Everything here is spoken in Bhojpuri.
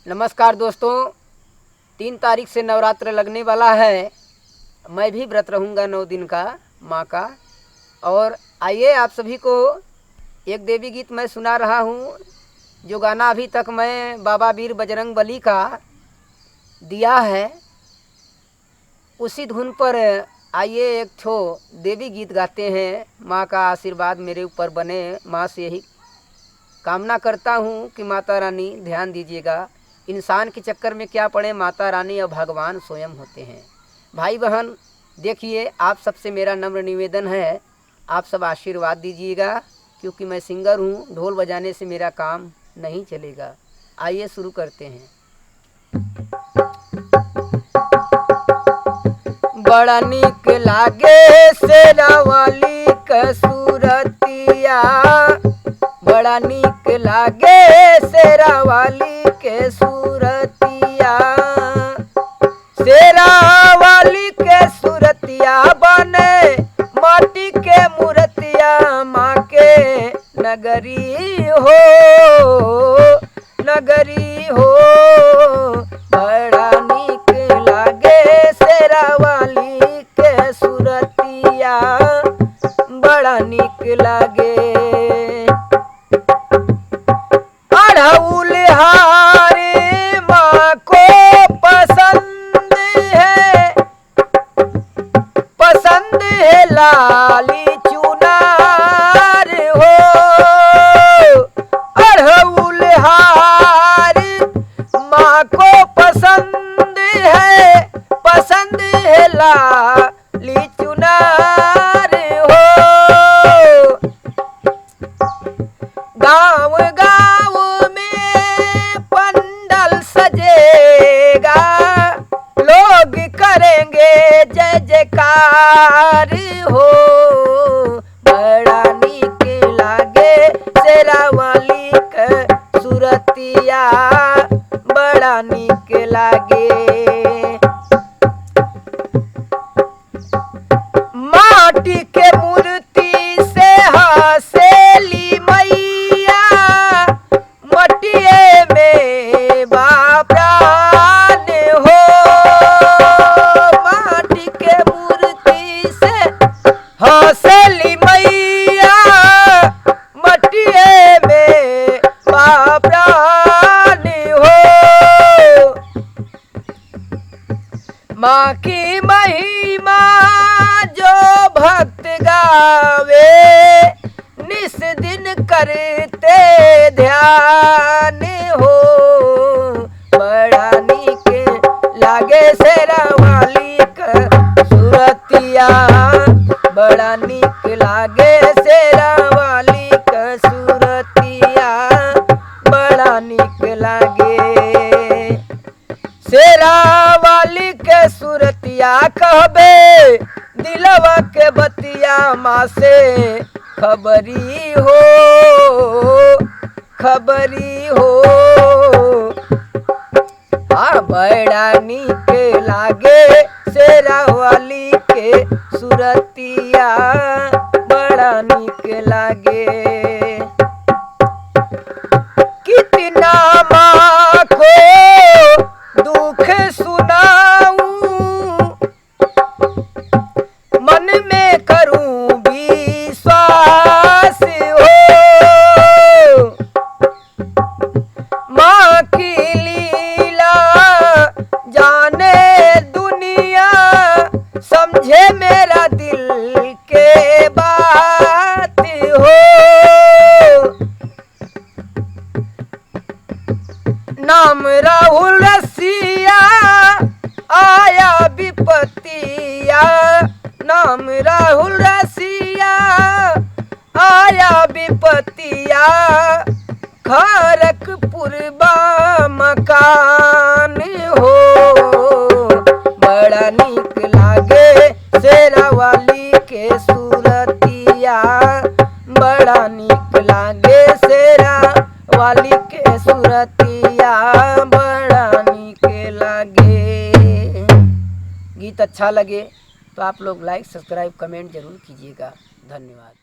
नमस्कार दोस्तों, 3 तारीख से नवरात्र लगने वाला है। मैं भी व्रत रहूँगा 9 दिन का माँ का। और आइए आप सभी को एक देवी गीत मैं सुना रहा हूँ, जो गाना अभी तक मैं बाबा वीर बजरंग बली का दिया है। उसी धुन पर आइए एक ठो देवी गीत गाते हैं। माँ का आशीर्वाद मेरे ऊपर बने, माँ से यही कामना करता हूँ कि माता रानी ध्यान दीजिएगा। इंसान के चक्कर में क्या पड़े, माता रानी और भगवान स्वयं होते हैं। भाई बहन देखिए, आप सबसे मेरा नम्र निवेदन है, आप सब आशीर्वाद दीजिएगा, क्योंकि मैं सिंगर हूँ, ढोल बजाने से मेरा काम नहीं चलेगा। आइए शुरू करते हैं। बड़ा नीक लागे शेरा वाली कसूरतिया, बड़ा नीक लागे शेरा वाली के सूरतिया। शेरा वाली के सूरतिया बने माटी के मूर्तिया, माँ के नगरी हो, नगरी हो। बड़ा नीक लागे शेरा वाली के सूरतिया, बड़ा नीक लागे। अड़हुल हारे माँ को पसंद है लाली चुनार हो। अड़हुल हार माँ को पसंद है लाली चुनार हो। गाँव गाँव में पंडल सजेगा, लोग करेंगे जय जयकार हो। बड़ा नीक लागे शेरा वाली के सूरतिया, बड़ा नीक लागे। माटी के मूर्ति से हसेली मैया, मटिए में बाप्रान हो। माटी के मूर्ति से हसेली मैया, मटिए में बाप्रान हो। माँ की महिमा जो भक्त गावे, निस दिन करते ध्यान हो। बड़ा नीक लागे शेरा वाली का सूरतिया, बड़ा नीक लागे शेरा वाली का सूरतिया, बड़ा नीक लागे। शेरा वाली के सूरतिया कहबे दिलवा के बतिया, माँ से खबरी हो, खबरी हो। बड़ा नीक लागे शेरा वाली के सूरतिया, बड़ा नीक लागे। कितना माँ को दुख सुनाऊं, मन में करूं विश्वास हो। माँ की लीला जाने दुनिया, समझे मेरा दिल के बात हो। नाम राहुल रसिया आया विपतिया, नाम राहुल रसिया आया विपतिया। खरकपुर बा मकान हो। बड़ा नीक लागे शेरा वाली के सूरतिया, बड़ा नीक लागे शेरा वाली के सूरतिया, बड़ा नीक लागे। गीत अच्छा लगे तो आप लोग लाइक सब्सक्राइब कमेंट जरूर कीजिएगा। धन्यवाद।